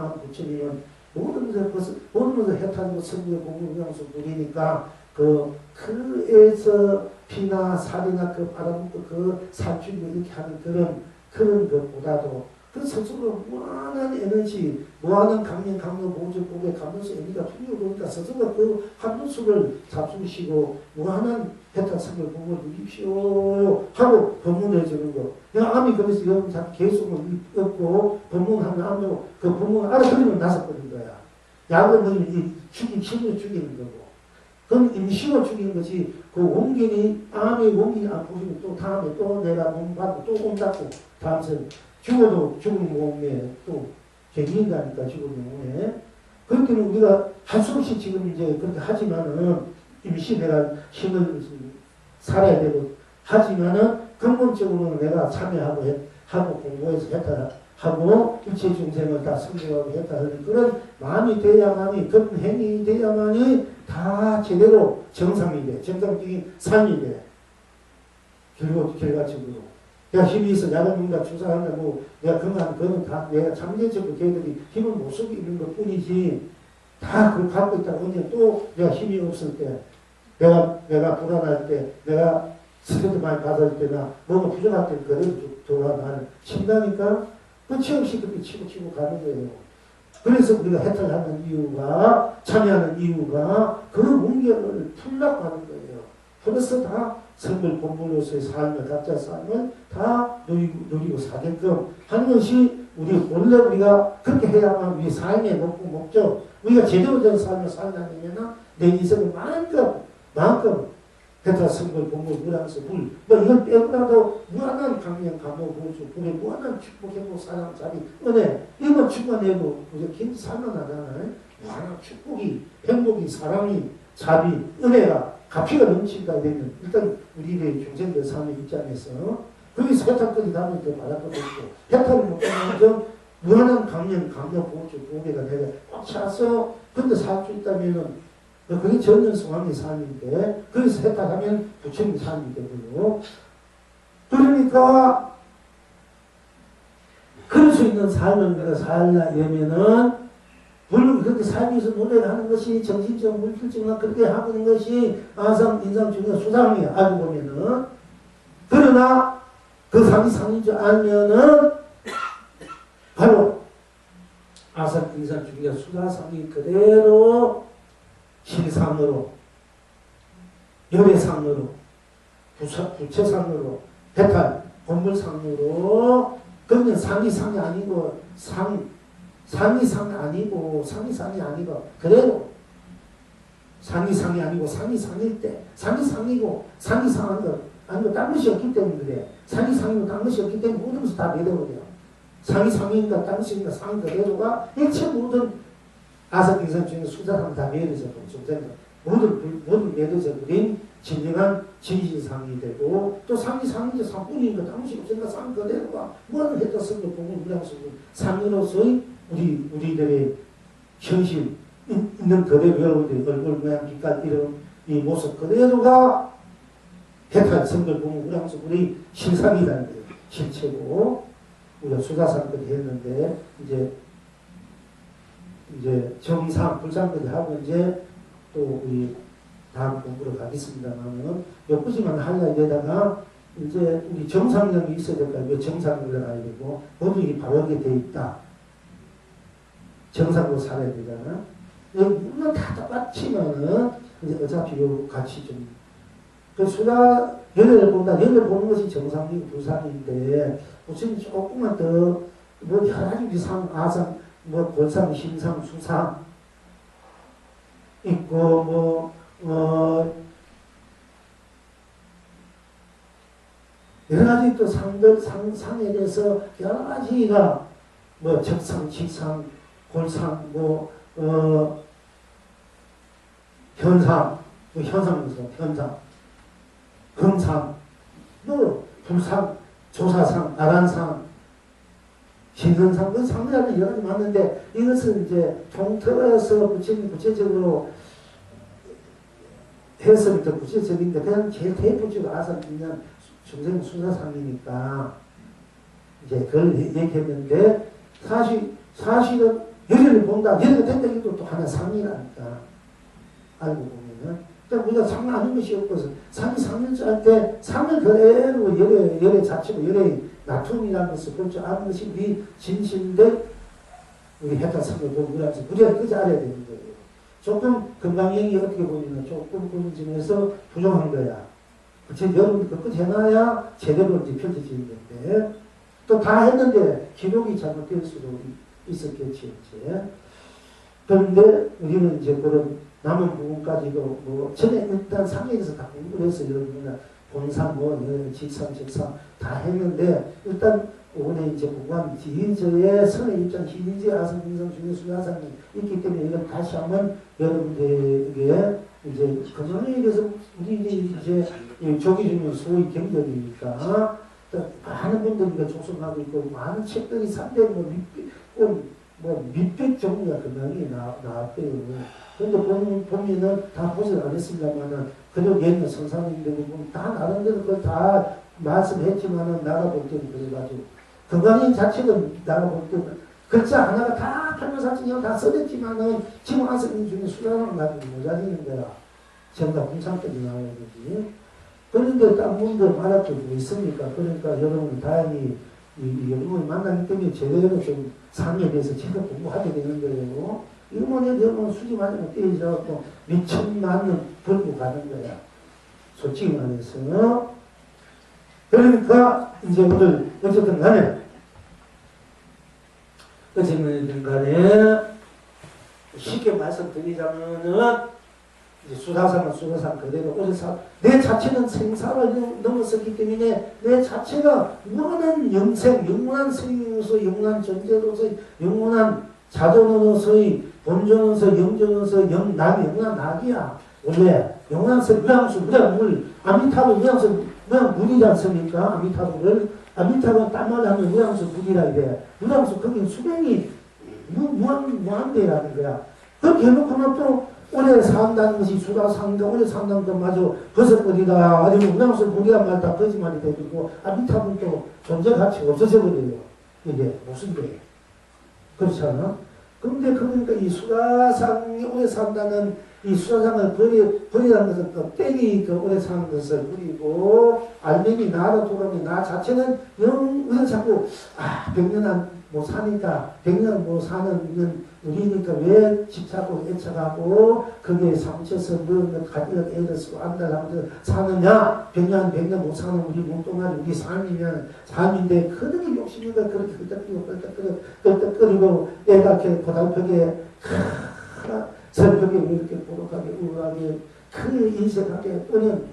다음 부처님은 모든 것을 해탈하고 성부의 공무명수 누리니까 그에서 피나 살이나 그 바람먹고 그 살충 이렇게 하는 그런 것보다도 그 스스로 무한한 에너지, 무한한 강력, 보조, 고개, 감도수 에너지가 풍요로우니까 스스로 그 감도수를 잡수시고 무한한 해탈성을 공을 누립시오 하고 법문을 해주는 거. 내가 암이 그래서 여러분 계속 읽고 법문하면 암으로 그 법문을 알아들으면 나서 버린 거야. 약을 먹으면 힘을 죽이는 거고. 그럼 임시로 죽이는 것이 그 원균이 암의 원균이 안 보시면 또 다음에 또 내가 몸 받고 또 온다고 다음선 죽어도 죽은 몸에 또 죄인이니까 죽은 몸에 그렇게는 우리가 할 수 없이 지금 이제 그렇게 하지만은 임시 내가 힘을 살아야 되고 하지만은 근본적으로는 내가 참여하고 공부해서 해탈하고 일체 중생을 다 성공하고 해탈하는 그런 마음이 돼야만이 그런 행위 돼야만이 다 제대로 정상이 돼. 정상적인 삶이 돼. 결과적으로. 내가 힘이 있어. 나는 뭔가 주사한다. 내가 건강한 거는 다 내가 잠재적으로 걔들이 힘을 못 쓰고 있는 것 뿐이지. 다 그걸 갖고 있다. 언제 또 내가 힘이 없을 때, 내가 불안할 때, 내가 스트레스 많이 받을 때나 뭐가 부족할 때 그래도 돌아가는 친다니까 끝이 없이 그렇게 치고 가는 거예요. 그래서 우리가 해탈하는 이유가, 참여하는 이유가 그 문제를 풀려고 하는 거예요. 그래서 다 성불 본물로서의 삶을, 각자 삶을 다 누리고 사게끔 하는 것이 원래 우리가 그렇게 해야만 우리 삶의 목적, 우리가 제대로 된 삶을 살려면 내 인생을 마음껏 해탈, 성불, 본물, 무량수, 불, 이걸 빼고라도 무한한 강령, 감호, 보수, 불의 무한한 축복, 행복, 사랑, 자비, 은혜, 이거 축복내고 우리가 긴 삶을 하잖아요. 무한한 축복이, 행복이, 사랑이, 자비, 은혜가 가피가 넘친다 되면 일단 우리의 중생들 삶의 입장에서 거기서 해탈까지 다음에 더 바라보고 있고 해탈을 못하면 무한한 강령, 감호, 보수, 보배가 내가 꽉 차서 근데 살 수 있다면은 그게 전전승왕의 삶인데 그래서 해탈하면 부처님 삶이 되고요. 그러니까 그럴 수 있는 삶을 내가 살려면은 물론 그렇게 살면서 노래를 하는 것이 정신적, 물질적으로 그렇게 하고 있는 것이 아상, 인상 중에 수상이야. 알고 보면은. 그러나 그 상인 줄 알면은 바로 아상, 인상 중에 수상이 그대로 실상으로, 열애상으로, 부채상으로, 해탈, 본물상으로, 그러면 상이 아니고, 상이 아니고, 그래도 상이 아니고, 상이 상일 때, 상이 상이고, 상이 상한 거, 아니고, 딴 것이 없기 때문에 그래. 상이 상이고, 딴 것이 없기 때문에 모든 것이 다 매도돼요. 상이 상인가, 딴 것인가, 상이 그대로가 일체 모든 아삭 인상 중에 수사하면 다 매여져서 모든 매여져 버린 진정한 진실상이 되고 또 상이 상이죠. 상뿐이니까 당시 없으니까 상 그대로가 뭐는 해도 성도 공부 무량수고 상으로서의 우리들의 현실 있는 그대로 여러분들의 얼굴 모양 빛깔 이런 이 모습 그대로가 해탈 성도 공부 무량수의 실상이라는 거예요. 실체고 우리가 수사상까지 했는데 이제 정상, 불상까지 하고 이제 또 우리 다음 공부로 가겠습니다만은 여기까지만 하려 되다가 이제 우리 정상력이 있어야 될까요? 왜 정상력을 가야 되고 모두 이 바르게 돼 있다. 정상으로 살아야 되잖아. 물론 다 똑같지만은 이제 어차피 요 같이 좀 그 수다 연애를 보는 것이 정상이고 불상인데 무슨 조금만 더 뭐 여러 가지 상, 아상 골상, 신상, 수상 있고 여러 가지 또 상에 대해서 여러 가지가 적상, 직상, 골상, 현상, 현상, 금상, 불상, 조사상, 아란상, 신선상, 그 상대하는 여러 가지 많은데 이것은 이제 통틀어서 구체적으로 해석이 더 구체적인데 그냥 제일 대표적으로 아삭이면 중생 수사상이니까 이제 그걸 얘기했는데 사실은 열애를 본다. 열애가 된다. 이것도 또 하나 상이라니까. 알고 보면은. 그러니까 우리가 상 아는 것이 없어서 상이 상일자 할 때 상을 그대로 열애 자체로 열애의 나툼이라는 것을 볼 줄 아는 것이 우리 진실인데 우리 해탈상을 보고 우리가 그지 알아야 되는 거예요. 조금 건강형이 어떻게 보이면 조금 보는 점에서 부족한 거야. 여러분이 끝까지 해놔야 제대로 이제 펼쳐지는 건데 또 다 했는데 기록이 잘못될 수도 있었겠지. 그런데 우리는 이제 그런 남은 부분까지도 뭐 전에 일단 상해에서 다 공부를 해서 여러분이나 본상 직상 다 했는데 일단 오늘 이제 공부한 지휘저의 선의 입장 희니지 아성 인성 중에 수야상이 있기 때문에 이걸 다시 한번 여러분들에게 이제 그전에 대해서 우리 이제 조기 중에 소위 경력이니까 많은 분들이 족속하고 있고 많은 책들이 300 밑백 종류가 금방이 나왔대요. 그런데 보면은 다 보지는 않았습니다만은 그저 옛날 선사님들 보면 다 나름대로 그걸 다 말씀했지만은 나가 볼 때는 그래가지고 건강인 자체가 나가 볼 때는 글자 하나가 다 편면사진이고 다 써졌지만은 지금 아스님 중에 수량을 가지고 모자리는 거야. 전부 다 공상까지 나와야 되지. 그런데 딴 분들 말할 게 있습니까? 그러니까 여러분 다행히 여러분을 만나기 때문에 제대로 좀 상에 대해서 제대로 공부하게 되는 거예요. 이거만 해도 수지 맞으면 때리자고 미천만원 벌고 가는 거야. 솔직히 말해서. 그러니까 이제 오늘 어쨌든 간에 쉽게 말씀드리자면은 수다상은 수다상 그대로 오래사 내 자체는 생사를 넘어섰기 때문에 내 자체가 무한한 영생, 영원한 생명으로서 영원한 존재로서 영원한 자존으로서의 본존으로서 영존으로서 영원한 낙이야. 원래 영원한 무량수, 무량물, 아미타불 무량수, 무량물이지 않습니까? 아미타불은 딴 말로 하면 무량수 물이라 이래. 무량수 거긴 수명이 무한대라는 거야. 그렇게 해놓고는 또 오래 산다는 것이 수다상인가 오래 산다는 것마저 버섯거리다 아니면 무량수 물이란 말 다 거짓말이 되고 아미타불은 또 존재 가치가 없어져 버려요. 이게 무슨 게 그렇잖아. 그런데 그러니까 이 수다상이 오래 산다는 이 수다상을 버리라는 것은 또 땡이 그 오래 사는 것을 버리고 알맹이 나로 돌아오니 나 자체는 영 자꾸 100년 못 사니까 100년 못 사는 우리니까 왜 집착하고 애착하고 거기에 삼쳐서 뭐 가지고 애를 쓰고 안달하면서 사느냐. 100년 못 사는 우리 몸뚱아리 우리 삶인데 그렇게 욕심이가 그렇게 끄덕끄덕거리고 애가 이렇게 고달프게 새벽에 왜 이렇게 고독하게 우울하게 그 인색하게 또는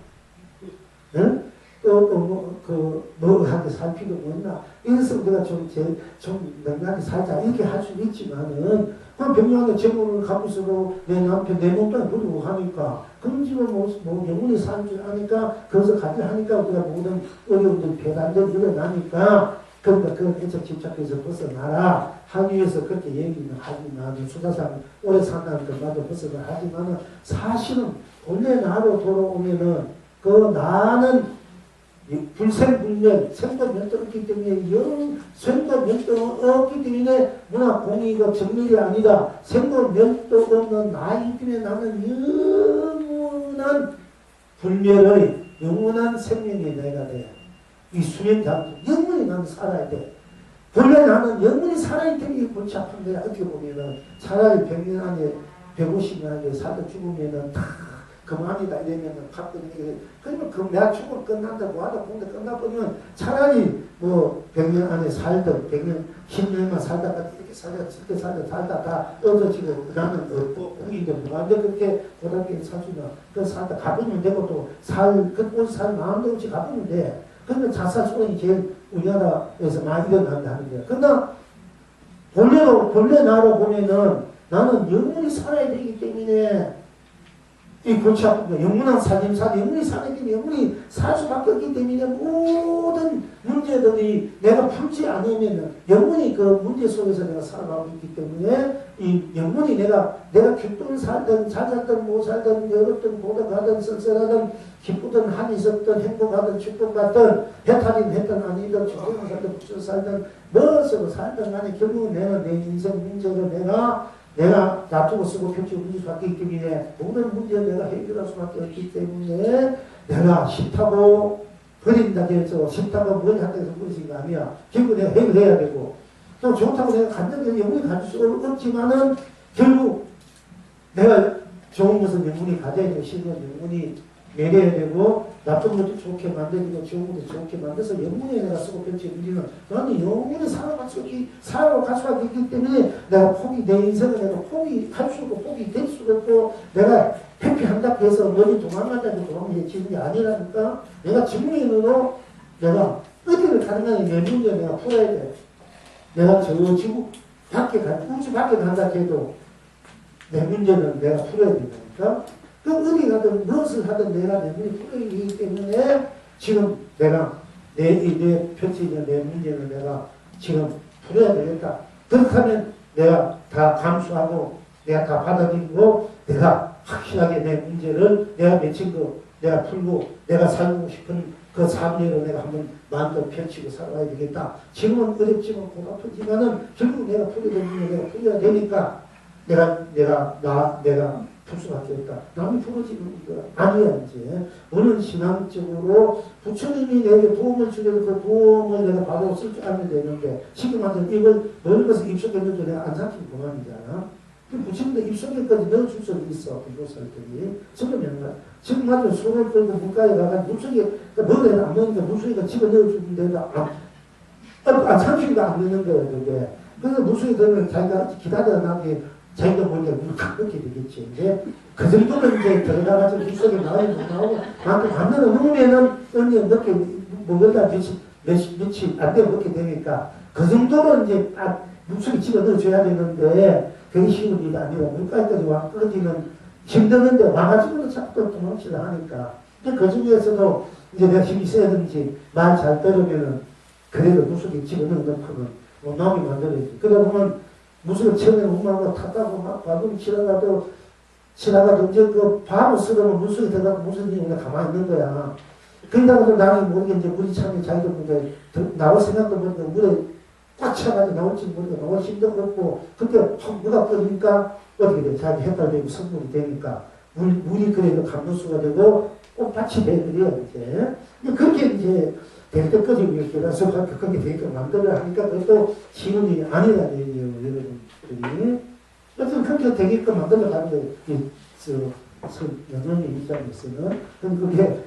뭐하게 살 필요가 없나. 이래서 우리가 좀 명랑하게 살자 이렇게 할 수는 있지만은 그럼 병량하게 제물을 갖고 있어도 내 남편 내 몸뚱아리 버리고 하니까 그런 집을 뭐 영원히 사는 줄 아니까 거기서 가지 하니까 우리가 모든 어려움들 배단들 일어나니까 그러니까 그런 애착 집착해서 벗어나라 하기 위해서 그렇게 얘기는 하지만 수다상 오래 산다는 것마저 벗어나 하지만은 사실은 본래 나로 돌아오면은 그 나는 불생불멸, 생도멸도 없기 때문에 생도멸도 없기 때문에 문화 공의가 정밀이 아니다. 생도멸도 없는 나이기 때문에 나는 영원한 불멸의 영원한 생명의 내가 돼. 이 수행자 영원히 나는 살아야 돼. 본래 나는 영원히 살아야 되니 골치 아픈 거야. 어떻게 보면은 차라리 100년 안에 150년 안에 살다 죽으면은 다 그만이다 이러면은 가끔이 그러면 그 내가 죽으면 끝난다고 하다 보는데 끝나버리면 차라리 뭐 100년 안에 살든 100년 10년만 살다가 이렇게 살다 다 얻어지고 나는 없고 우리도 뭐한데 그렇게 고단하게 사주면 그 살다 가보면 되고 또 살 마음도 없이 가보면 돼. 그러면 자살 소원이 제일 우리나라에서 많이 일어난다 하는 거야. 그러나 본래 나로 보면은 나는 영원히 살아야 되기 때문에 이 골치 아픈 거, 영원한 살림살, 영원히 살기 때문에, 영원히 살 수밖에 없기 때문에 모든 문제들이 내가 풀지 않으면 영원히 그 문제 속에서 내가 살아가고 있기 때문에 이 영원히 내가 기쁨을 살든 잘 살든 못 살든 외롭든 고독하든 씁쓸하든 기쁘든 한이 있었든 행복하든 축복받든 해탈이든 했든 아니든 죽음을 살든 붙여 살든 무엇으로 살든 간에 결국은 내 인생 문제를 내가 놔두고 쓰고 펼치고 문제 수밖에 있기 때문에 모든 문제를 내가 해결할 수밖에 없기 때문에 내가 싫다고 버린다고 해서 싫다고 뭘 한다고 해서 버리신 거 아니야. 결국 내가 해결해야 되고 또 좋다고 내가 간절히 영원히 가질 수 없지만은 결국 내가 좋은 것은 영원히 가져야 되고 싫은 것은 영원히 내려야 되고 나쁜 것도 좋게 만들고 좋은 것도 좋게 만들어서 영원히 내가 쓰고 펼치고 우리는 나는 영원히 살아갈 수밖에 있기 때문에 내가 내 인생을 내가 포기할 수 없고 포기될 수도 없고 내가 회피한다고 해서 머리 도망간다고 도망치는 게 아니라니까 내가 직무인으로 내가 어디를 가는 간에 내 문제 내가 풀어야 돼. 내가 저 지구 밖에 우주 밖에 간다 해도 내 문제는 내가 풀어야 되니까 그 어디 가든 무엇을 하든 내가 내 문제 풀어야 되기 때문에 지금 내가 내 펼쳐있는 내 문제는 내가 지금 풀어야 되겠다. 그렇게 하면 내가 다 감수하고 내가 다 받아들이고 내가 확실하게 내 문제를 내가 맺힌 거 내가 풀고 내가 살고 싶은 그 삶대로 내가 한번 마음껏 펼치고 살아가야 되겠다. 지금은 어렵지만 고달프지만은 결국 내가 풀게 되면 내가 풀어야 되니까 내가 풀 수밖에 없다. 남이 풀어지는 거 아니야 이제. 우리는 신앙적으로 부처님이 내게 도움을 주려고 그 도움을 내가 받아 쓸 줄 알면 되는데 지금 완전 이걸 넓어서 입속했는데 내가 안 삼키면 그만이잖아. 부처님도 입속에까지 넣어줄 수 있어. 불교살들이. 지금 맞아 손을 끌고 물가에 가가지고 물속에 먹어야 안 먹으니까 물속에가 집어넣어주는데도 안 참기가 안 되는 거야 그게. 그래서 물속에 들면 자기가 기다려 나게 자기도 모르게 물을 갖게 되겠지. 근데 그 정도는 이제 들어가가지고 입속에 나오고 나한테 반면을 먹으면은 언니 늦게 먹으다 며칠 안 되면 먹게 되니까 그 정도는 이제 물속에 집어넣어줘야 되는데 그게 쉬운 일이 아니라 물가까지 와 끌어지는 힘드는데 와가지고는 자꾸 도망치려 하니까. 근데 그 중에서도 이제 내가 힘이 있어야 되는지 말 잘 들으면은 그래도 물속에 집어넣는 것처럼 나오게 만들어야지. 그러다 보면 물속에 처음에 엄마가 탔다고 막 바람 지나가도 이제 그 바로 쓰러면 물속에 들어가고 무슨 일이 가만히 있는 거야. 그러다가도 나중에 모르게 이제 물이 차면 자기도 모르게 나올 생각도 모르게 물에 꽉 차가지고 나올지 모르게 나올 힘도 없고 그때 확 물가 끓으니까 어떻게 돼? 자기 헷갈리고 성분이 되니까 물이 그래도 감도수가 되고 꽃밭이 되거든요 이제. 그렇게 이제 될 때까지 이렇게 해서 그렇게 되니까 만들어 하니까 그것도 쉬운 일이 아니라는 얘기예요 여러분들이. 어쨌든 그렇게 되게끔 만들어 가는 거예요. 연원의 입장에서는. 그럼 그게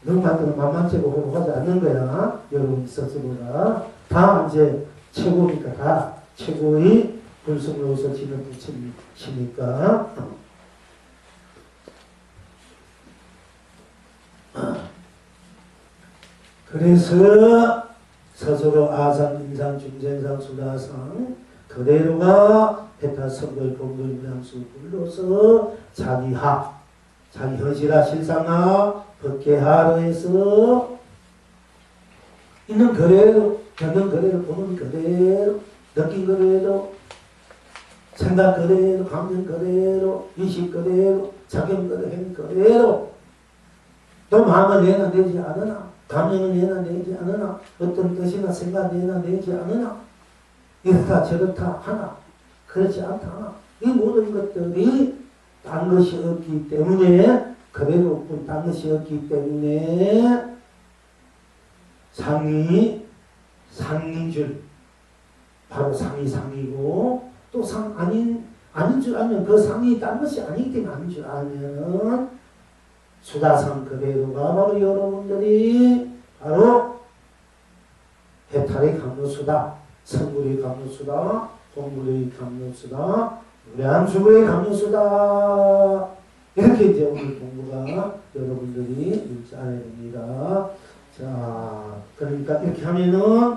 너희한테는 만만치고 호흡하지 않는 거야. 여러분 스스로가. 다 이제 최고니까 다 최고의 불성으로서 지는 부처님이시니까. 그래서 스스로 아상, 인상, 중생상, 수다상 그대로가 해탈 성별 공들 명수 불러서 자기 현실화 실상화 법계하로 해서 있는 그대로 듣는 그대로 보는 그대로 느낀 그대로 생각 그대로 감정 그대로 의식 그대로 작용 그대로 행 그대로 또 마음을 내놔내지 않으나 감정을 내놔내지 않으나 어떤 뜻이나 생각 내놔내지 않으나 이렇다 저렇다 하나 그렇지 않다 하나 이 모든 것들이 딴 것이 없기 때문에 그대로 딴 것이 없기 때문에 상인 줄 바로 상이고 또 상 아닌 줄 알면 그 상이 딴 것이 아니기 때문에 아닌 줄 알면 수다상 그대로가 바로 여러분들이 바로 해탈의 감로수다, 성불의 감로수다, 공불의 감로수다, 무량수의 감로수다. 이렇게 이제 오늘 공부가 여러분들이 읽지 않아야 됩니다. 자, 그러니까 이렇게 하면은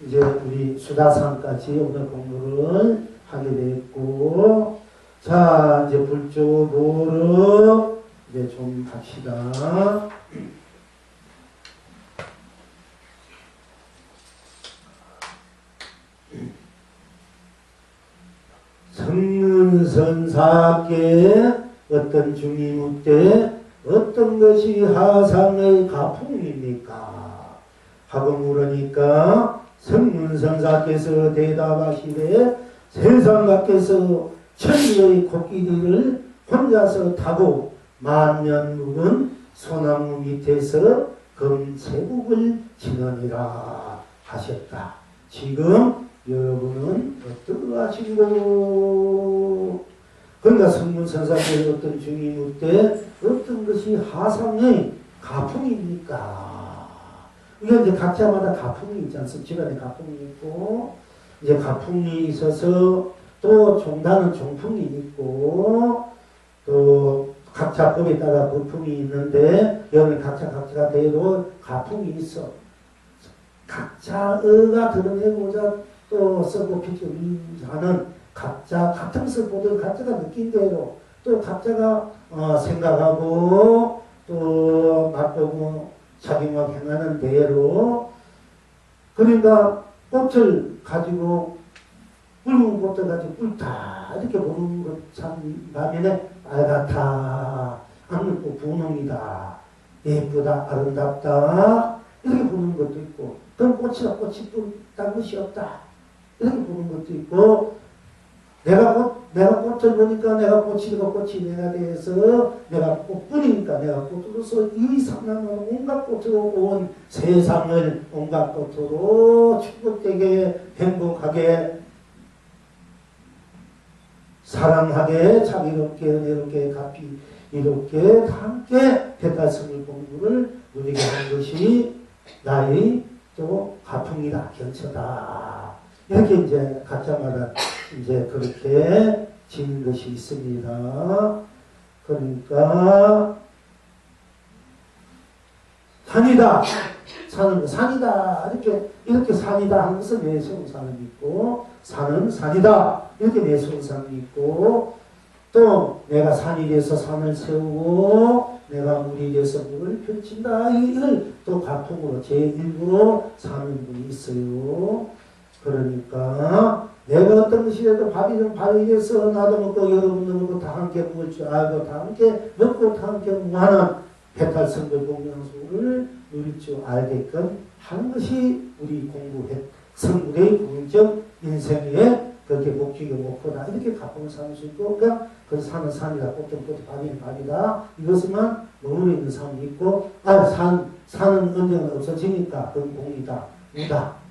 이제 우리 수다상까지 오늘 공부를 하게 됐고, 자, 이제 불조, 모르, 이제 좀 합시다. 성문선사께 어떤 중이묻되 어떤 것이 하상의 가풍입니까? 하고 물으니까 성문선사께서 대답하시되 세상 밖에서 천리의 코끼리를 혼자서 타고 만년 묵은 소나무 밑에서 금세국을 지느니라 하셨다. 지금 여러분은 어떠하신고? 그러니까 성문선사께서 어떤 중이 묻되 어떤 것이 하상의 가풍입니까? 이게 이제 각자마다 가풍이 있지 않습니까? 집안에 가풍이 있고, 이제 가풍이 있어서 또 종단은 종풍이 있고, 또 각자 법에 따라 법풍이 있는데, 여기 각자가 대로 가풍이 있어. 각자가 드러내고자 또 쓰고 피우는 각자 같은 슬보들 각자가 느낀 대로 또 각자가 생각하고 또 맛보고 작용하고 행하는 대로 그러니까 꽃을 가지고 붉은 꽃을 가지고 붉다 이렇게 보는 것 참 반면에 빨갛다 하늘꽃 분홍이다 예쁘다 아름답다 이렇게 보는 것도 있고 그럼 꽃이 붉다는 것이 없다 이렇게 보는 것도 있고 내가 꽃을 보니까 내가 꽃이고 꽃이 내가 돼서 내가 꽃뿐이니까 내가 꽃으로서 이 삼남은 온갖 꽃으로 온 세상을 온갖 꽃으로 축복되게 행복하게 사랑하게 자비롭게 은혜롭게 갚이 이롭게 함께 대달성을 공부를 누리게 한 것이 나의 또 가풍이다 견처다 이렇게 이제 각자마다 이제 그렇게 지는 것이 있습니다. 그러니까 산이다 산이다 이렇게 산이다 하는 것은 내세운 사람이 있고 산은 산이다 이렇게 내세운 사람이 있고 또 내가 산이 돼서 산을 세우고 내가 물이 돼서 물을 펼친다 이걸 또 가풍으로 제1부로 사는 분이 있어요. 그러니까 내가 어떤 것이라도 밥이든 밥이 돼서 나도 먹고 여러분도 먹고 다 함께 먹을 줄 알고 다 함께 먹고 다 함께 무한한 배탈성불 공명수를 누릴 줄 알게끔 하는 것이 우리 공부의 성불의 공적 인생의 그렇게 목적이 목표다. 이렇게 가풍을 삼을 수 있고 그냥 그 산은 산이다. 꽃은 꽃, 밥이는 밥이다. 이것만 머물러 있는 사람이 있고 산은 언젠가 없어지니까 그건 공이다. 무다.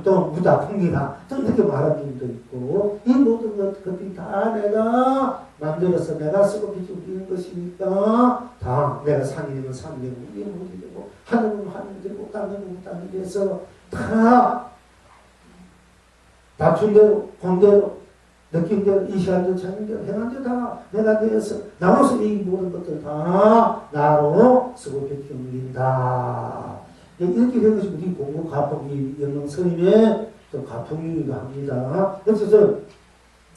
또 무다, 풍기다. 또 이렇게 말하는 분도 있고 이 모든 것들이 다 내가 만들어서 내가 쓰고 비추는 것이니까 다 내가 산이 되면 산이 되고 물이 물이 되고 하늘은 하늘이 되고 땅은 땅이 돼서 다 다툰 대로 공대로 느낀 대로 이 시간대로 찾는 대로 행한 대로 다 내가 되어서 나로서 이 모든 것들 다 나로 쓰고 비추는다. 이렇게 된 것이 우리 공부 가풍이 영명스님의 또 가풍이기도 합니다. 그래서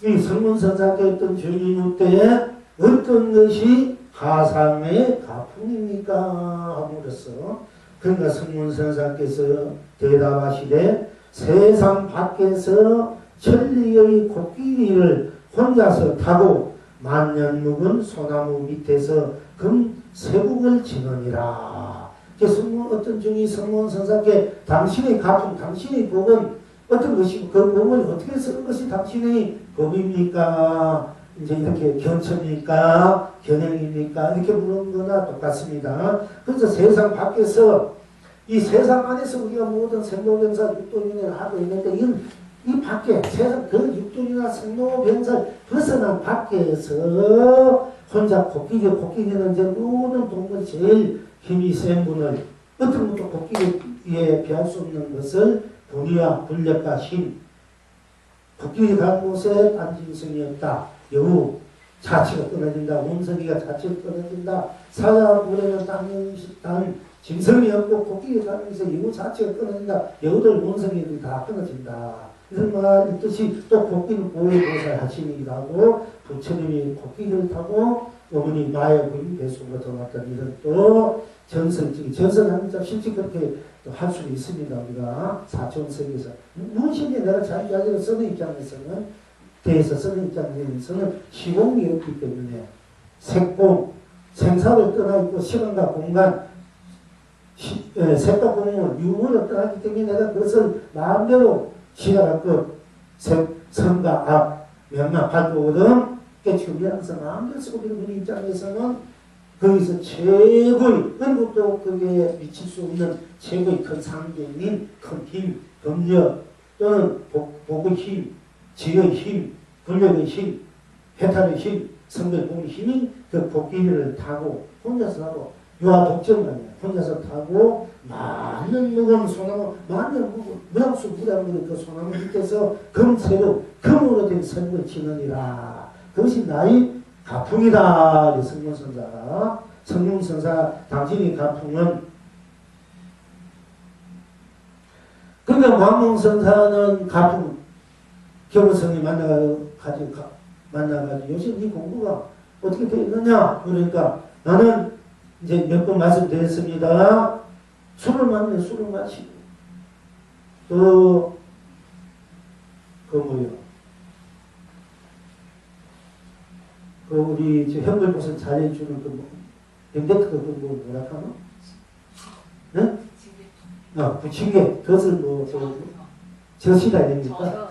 이 성문선사께 어떤 주님 때에 어떤 것이 하상의 가풍입니까? 하고 그랬어. 그러니까 성문선사께서 대답하시되 세상 밖에서 천리의 코끼리를 혼자서 타고 만년 묵은 소나무 밑에서 금세국을 지느니라. 어떤 중이 성문선사께 당신의 가풍, 당신의 복은 어떤 것이고 그 복을 어떻게 쓰는 것이 당신의 법입니까? 이제 이렇게 견처입니까? 견행입니까? 이렇게 물은 거나 똑같습니다. 그래서 세상 밖에서 이 세상 안에서 우리가 모든 생로병사 육도윤회를 하고 있는데 이 밖에 세상 그 육도윤회나 생로병사 벗어난 밖에서 혼자 코끼리는 이제 모든 동물 제일 힘이 센 분을 어떤 것도 코끼리에 비할 수 없는 것을 분이와 분력과 힘 코끼리 간 곳에 단짐승이 없다. 여우 자치가 끊어진다. 원석이가 자치가 끊어진다. 사자물에는 단 짐승이 없고 코끼리 가는 곳에 여우 자치가 끊어진다. 여우들 원석이들이 다 끊어진다. 이런 말 있듯이 또 코끼리 보호보살 하시니라고 부처님이 코끼리를 타고 어머니 마의 부인 뱃속으로 들어갔던 이런 또 전설합니다. 실제 그렇게 할 수도 있습니다. 우리가 사천세계에서 무엇인지 내가 자기 자신을 쓰는 입장에서는 대해서 쓰는 입장에서는 시공이 없기 때문에 색공 생사를 떠나있고 시간과 공간 색과 공을 유무를 떠나기 때문에 내가 그것을 마음대로 시야가 끝 선과 악 명랑 발도거든 깨치고 미랑성 마음대로 쓰고 있는 입장에서는 거기서 최고의 어느 것도 거기에 미칠 수 없는 최고의 큰 상계인 큰 힘, 법력 또는 복의 힘, 지의 힘, 권력의 힘, 해탈의 힘, 성별 공의 힘인 그 복귀를 타고 혼자서 하고 유아 독점만이야. 혼자서 타고 많은 무거운 소나무, 많은 무량수 무량물의 그 소나무 밑에서 금새로 금으로 된 선을 치느니라. 그것이 나의 가풍이다. 성문선사. 성문선사 당신의 가풍은 그러니까 광명선사는 가풍 교무성이 만나가지고 요새 네 공부가 어떻게 되어 있느냐? 그러니까 나는 이제 몇 번 말씀드렸습니다. 술을 마시면 술을 마시고 또 우리 저 현글보선 잘해주는 연대특허 뭐라 하나? 네? 부침개 그것을 저시다 됩니까?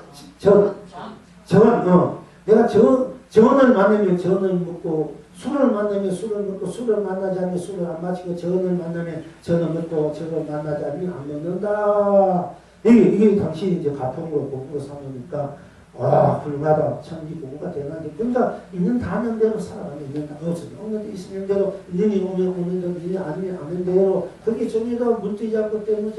내가 전을 만나면 전을 먹고 술을 만나면 술을 먹고 술을 만나지 않으면 술을 안 마시고 전을 만나면 전을 먹고 전을 만나지 않으면 안 먹는다. 이게 당신이 이제 가풍으로 공부로 삼으니까 와 훌륭하다. 참 이 공부가 대단한데 그러니까 있는 다 하는 대로 살아가면 있는 다 없는 데 있으면 대로 있는 오면 오는 대로 있는 아니면 아는 대로 그게 전에도 문득이 않고 때문에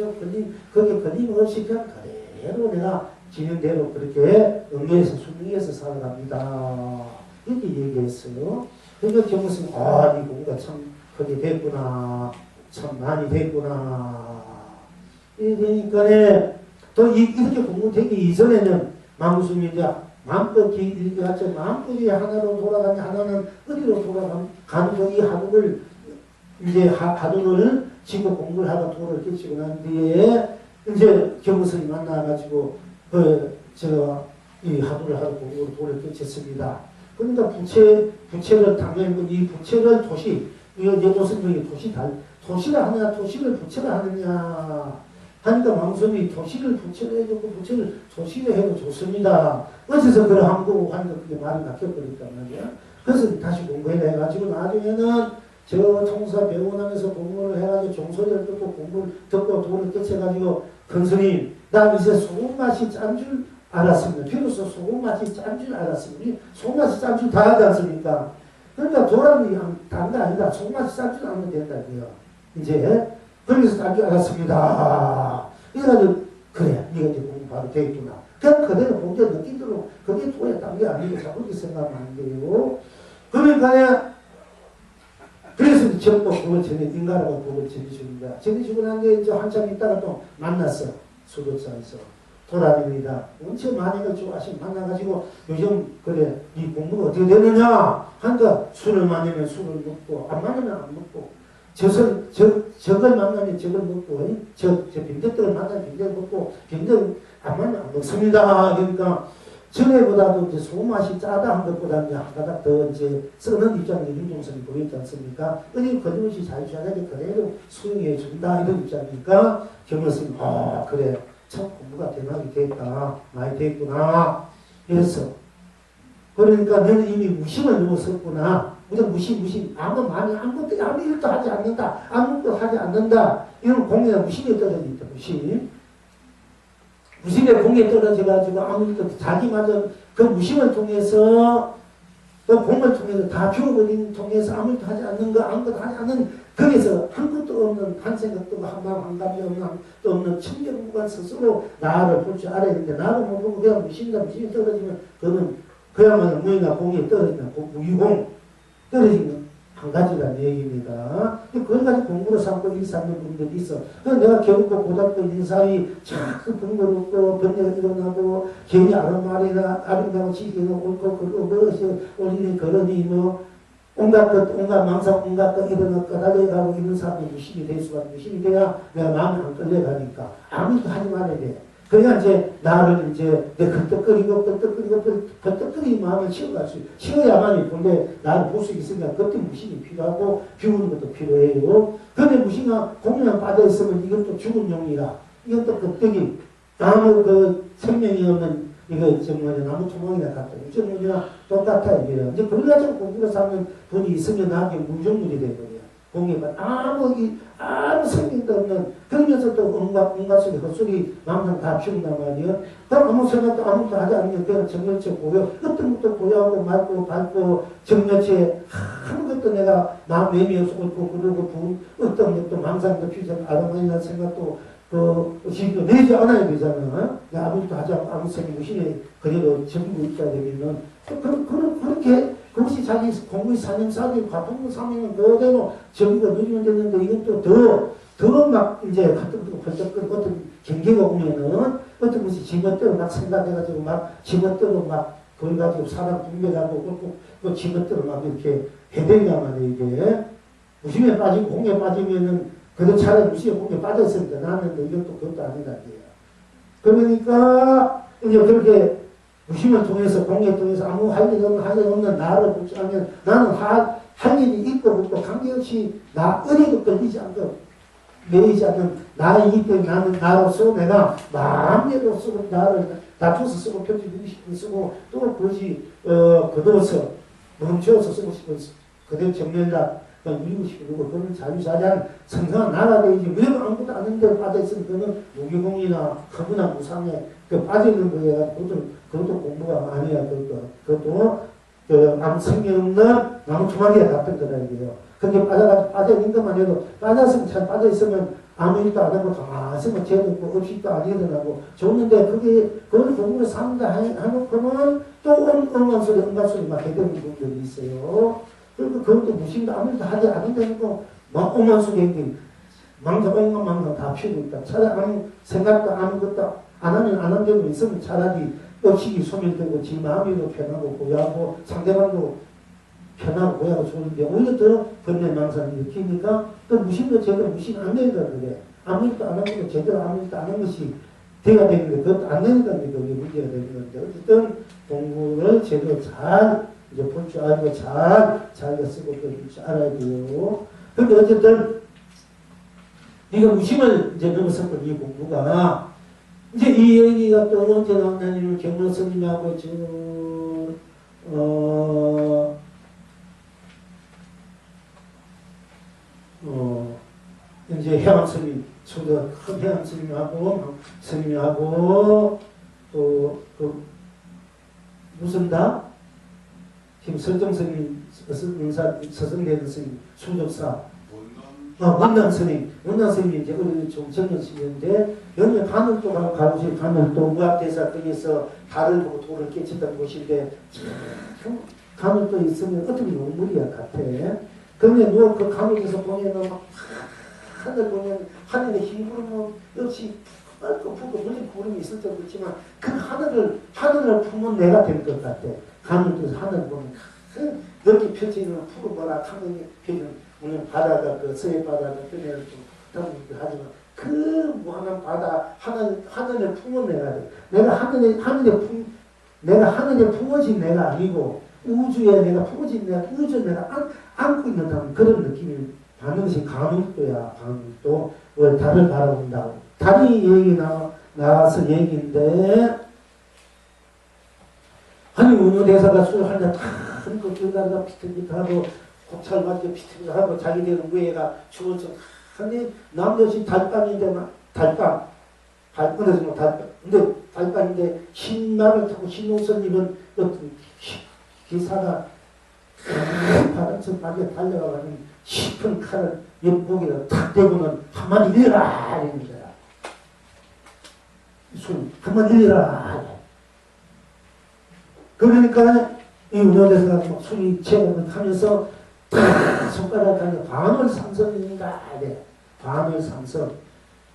그게 걸림없이 그냥 그대로 내가 진행대로 그렇게 응해서 순응해서 살아갑니다. 이렇게 얘기했어요. 그러니까 경무스님 이 공부가 참 크게 됐구나. 참 많이 됐구나. 그러니까 또 이렇게 공부되기 이전에는 마음수님이 이제 마음껏 길게 마음껏이 하나로 돌아가니 하나는 어디로 돌아가는 거이 하루를 이제 하루를 지고 공부를 하고 도를 깨치고 난 뒤에 이제 경무스님 만나가지고 제가 이 하루를 하고 공부를 도를 깨쳤습니다. 그러니까 부채를 당연히 이 부채를 무슨 도시를 하느냐 도시를 부채를 하느냐 하니까 왕손이 도시를 부채를 해주고 부채를 도시를 해도 좋습니다. 어째서 그걸 한국 하니까 그게 말이 바뀌어버렸단 말이야. 그래서 다시 공부해가지고 나중에는 저 총사 배우나면서 공부를 해가지고 종소리를 듣고 공부를 듣고 돈을 깨쳐가지고 큰스님 나 이제 소금 맛이 짠 줄 알았습니다. 비로소 소금 맛이 짠 줄 알았습니다. 소금 맛이 짠 줄 다 알지 않습니까? 그러니까 도란이 다른 게 아니다. 소금 맛이 짠 줄 알면 된다고요. 이제 거기서 짠 줄 알았습니다. 이래가지고 그래 네가 이제 공부 바로 되겠구나. 그냥 그대로 본게 느끼도록 그게 도에 딴 게 아니고 자꾸 그렇게 생각하면 안 돼요. 그러니까 그래서 전부 그걸 인가라고 그걸 전해줍니다. 전해주고 난 게 이제 한참 있다가 또 만났어. 수도사에서. 돌아다닙니다. 엄청 많이 걸 좋아하시고 만나가지고 요즘 그래 이 공부가 어떻게 되느냐 하니까 술을 마시면 술을 먹고 안 마시면 안 먹고 적을 만나면 적을 먹고 저 빈대떡을 만나면 빈대떡을 먹고 빈대떡 안 만나면 안 먹습니다. 그러니까 전에보다도 이제 소맛이 짜다 한 것보다 이제 한 가닥 더 이제 쓰는 입장에 윤종선이 보였지 않습니까? 어디 거짓없이 자유자재하게 그대로 수용해 준다 이런 입장이니까 경험스님 그래 참 공부가 대단하게 됐다 많이 됐구나 그래서 그러니까 너는 이미 무심을 넘어섰구나 무심 아무 일도 하지 않는다 아무것도 하지 않는다 이런 공에 무심에 떨어져 있다 무심의 공에 떨어져가지고 아무것도 자기마저 그 무심을 통해서 그 공을 통해서 다 피워버린 통해서 아무것도 하지 않는 거 아무것도 하지 않는 거기서 한 것도 없는 한 생각도 없고 한 마음 한 감이 없는 청정무관 스스로 나를 볼 줄 알아야 되는데 나를 못 보고 그냥 무심이 떨어지면 그는 그야말로 무의나 공에 떨어지면 무의공 떨어지면 한 가지라는 얘기입니다. 그걸 가지고 공부를 삼고 일삼는 분들이 있어. 내가 겨우고 고등학교 인사이 자꾸 번거롭고 번뇌가 일어나고 괜히 아름말이나 아름다운 지기가 옳고 그러고 무엇이 올리니 그러니 뭐 온갖 것, 온갖 망상, 온갖 것 일어나 까다로워가고 있는 사람이 유심히 될 수가 유심히 돼야 내가 마음이 안 끌려가니까 아무것도 하지 말아야 돼. 그래야 이제 나를 이제 내 겉떡거리고 겉떡거리는 마음을 치워갈 수 있어. 치워야만이 본래 나를 볼 수 있으니까 그때 무신이 필요하고 비우는 것도 필요해요. 근데 무신가 공연에 빠져있으면 이건 또 죽은 용이라 이건 또 겉떡이 아무 그 생명이 없는 이거 정말 나무 토막이나 같다. 이쪽이나 똑같아 이게요. 이제 그래가지고 공부를 사는 분이 있으면 나한테 무정물이 되거든요. 공예가 아무 생명도 없는 그러면서 또 온갖 소리 헛소리 마음상 다 피운단 말이에요. 그럼 아무 생각도 아무것도 하지 않으면 그냥 정열체 고요. 어떤 것도 고요하고 맑고 밝고 정열체 아무것도 내가 마음 내미 없고 그러고 어떤 것도 망상도 피우지 않고 아름다운 생각도 지금 내지 않아야 되잖아. 아무것도 하지 않고 아무 생각 무신에 그대로 전부 있다 되면은 그렇게 그것이 자기 공부의 사명사도 과풍 사명은 그대로 전부가 누리면 되는데 이건 또 더 막 이제 같은 거 번쩍거리고 어떤 경계가 오면은 어떤 것이 지멋대로 막 생각해가지고 막 지멋대로 막 그걸 가지고 사람 분별하고 또 지멋대로 막 이렇게 해대냐 말이야 이게. 무심에 빠지고 공에 빠지면은 그래도 차라리 무심에 공에 빠졌으니까 나는 이건 또 그것도 아니다 이게요. 그러니까 이제 그렇게 무심을 통해서 공에 통해서 아무 할 일 없는 나를 복수하면 나는 할 일이 있고 없고 관계없이 나 어디도 걸리지 않고 매이지 않는 나이기 때문에 나는 나로서 내가 마음대로 쓰고 나를 놔둬서 쓰고 편집하고 싶은 쓰고 또 그것이 거둬서 멈춰서 쓰고 싶은 그대로 정렬다 누리고 싶고 그런 자유자재한 성성한 나라되지 무조건 아무것도 아닌 데 빠져있으면 그거는 무기공이나 허구나 무상에 빠져있는 거야. 그것도 공부가 아니야. 그것도 아무 생각 없는 나무 조각에 같은 거다 이게요. 그게 빠져있는 것만 해도 빠졌으면 잘 빠져있으면 아무 일도 안 하고 가만히 있으면 죄도 없고 없이도 안 일어나고 좋은데 그걸 공부를 삼다 해놓고는 또 온갖 소리 막 해대는 분들이 있어요. 그리고 그것도 무심도 아무 일도 하지 않는다고 막 온갖 소리 망상 다 피우고 있다. 차라리 아무 생각도 아무것도 안 하면 안 한다고 있으면 차라리 의식이 소멸되고 지 마음이도 편하고 고요하고 상대방도 편하고 고요하고 좋은데 오히려 더 번뇌망상을 일으키니까 또 무심도 제대로 무심 안 되니까 그래. 아무 일도 안 하고 제대로 아무 일도 안 한 것이 돼야 되는데 그것도 안 되니까 그게 문제가 되는 건데 어쨌든 공부를 제대로 잘 이제 볼 줄 알고 자기가 쓰고 볼 줄 알아야 돼요. 근데 어쨌든 네가 무심을 이제 넘어섰던 이 공부가 이제 이 얘기가 또 언제 나오냐면 경로 스님하고 이제 해왕 스님, 큰 해왕 스님하고 무슨 다? 지금 설정 스님, 서성대는 스님, 수족사, 원남 스님, 이제 우리 좀 젊은 스님인데, 여기 가늘도 가보시 가늘도 무압대사 등에서 달을 보고 돌을 깨쳤던 곳인데, 참, 가늘도 있으면 어떻게 용물이야, 같아. 그런데 그 가늘에서 보면은 막, 하늘 보면, 하늘에 흰 구름은 역시 맑고 푸고, 물론 구름이 있을 때도 있지만, 그 하늘을 품은 내가 될 것 같아. 가늘도 하늘 보면, 넓게 펼쳐있는 푸른 뭐라 하늘이 펴지는 오늘 바다가 그 서해 바다가 그네를 좀 하지만 그 무한한 바다 하늘을 품은 내가 돼. 내가 하늘에 품어진 내가 아니고 우주에 내가 품어진 내가 우주에 내가 안고 있는 그런 느낌을 받는 것이 가물도야. 가물도. 왜 달을 바라본다고. 달이 얘기 나와서 얘기인데 아니 어느 대사가 술 한잔 다 끊고 길가다가 비틀비틀하고 곱찰 가지고 비틀비틀하고 자기들 위에가 추워서 아니 남녀시 달밤인데 달밤 근데 달밤인데 흰 말을 타고 흰 옷을 입은 어떤 기사가 바람처럼 밖에 달려가는 깊은 칼을 옆목에다 탁 대고는 한마디 일어라 이러는 거야. 한마디 일어라. 그러니까 이 운영대사가 술이 취해가면서 다 손가락하는 반월삼성입니다. 네. 반월삼성.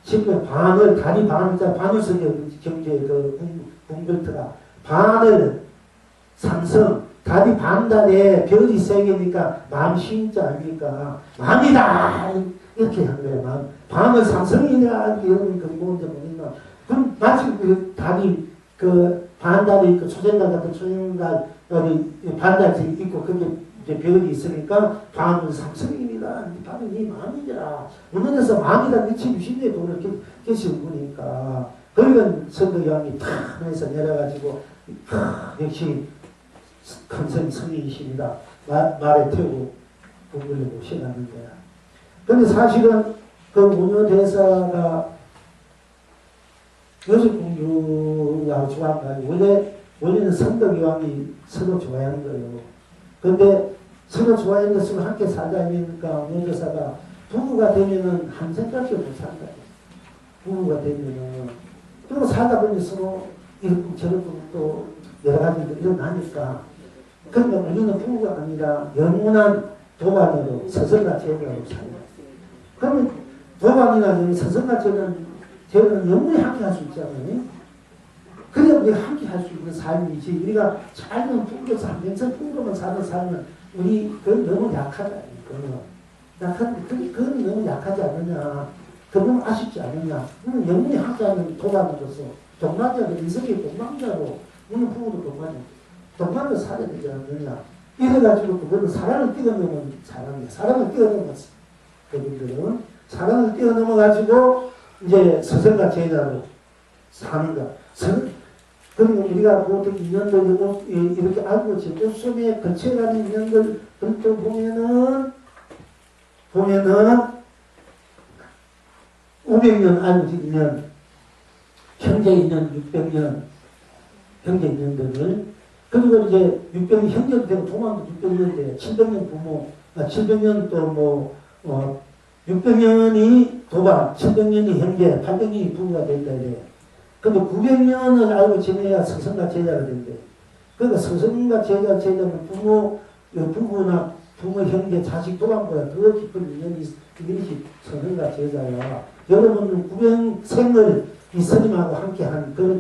지금 반월, 다리 반자 반월성의 경제 그 분별트가 반월 삼성, 다리 반달에 별이 세 개니까 만신자 아닙니까? 만이다! 이렇게 한 거예요. 만. 반월 삼성이냐? 이런 그 뭔지 모르겠나. 그럼 마치 그 다리, 그 반달이 있고, 초생달 같은 초생달, 여기 반달이 있고, 거기에 이제 별이 있으니까 반월 삼성입니다. 반월이 만이더라. 어느 데서 만이다 미치주신데 돈을 계시는 분이니까. 그러니까 선거여왕이 탁 해서 내려가지고, 역시 큰 성인이십니다. 말에 태우고 공부를 모셔가는 거야. 근데 사실은 그 운영대사가 여성공주가 좋아한 거예요. 원래는 선덕여왕이 서로 좋아하는 거예요. 근데 서로 좋아하는 것을 함께 살자 하니까 운영대사가 부부가 되면은 한 생각밖에 못 산다. 부부가 되면은. 그리고 살다 보니 서로 이렇게 저렇게 또 여러 가지 일어나니까. 그러니까 우리는 부부가 아니라 영원한 도반으로 서성과 제자로 살아요. 그러면 도반이나 서성과 제자는 영원히 함께 할 수 있잖아요. 그래야 우리가 함께 할 수 있는 삶이지. 우리가 잘는 부부로서 한 명성 부부로만 사는 삶은 우리 그건 너무 약하다. 그건 너무 약하지 않느냐. 그건 너무 아쉽지 않느냐. 우리는 영원히 함께 하는 도반으로서 동반자도 인생의 동반자로 우리는 부부도 동반자. 동반을 살아야 되지 않느냐. 이래가지고 그거는 사랑을 뛰어넘은 사람이야. 사랑을 뛰어넘었어. 그분들은 사랑을 뛰어넘어가지고 이제 서성과 제자로 사는 거. 그리고 우리가 보통 인연들 이렇게 알고 있지. 옷소매에 거쳐가는 인연들 그렇게 보면은 500년 알고 있는 형제 인연 600년 형제 인연들을 그리고 이제 600년 형제도 되고 도망도 600년 돼. 700년 부모, 700년 또 뭐, 600년이 도반, 700년이 형제, 800년이 부부가 된다 이래. 근데 900년을 알고 지내야 서성과 제자가 된대. 그러니까 서성과 제자는 부부나 부모, 형제, 자식, 도반보다 더 깊은 인연이 이것이 서성과 제자야. 여러분은 900생을 이 스님하고 함께 한 그런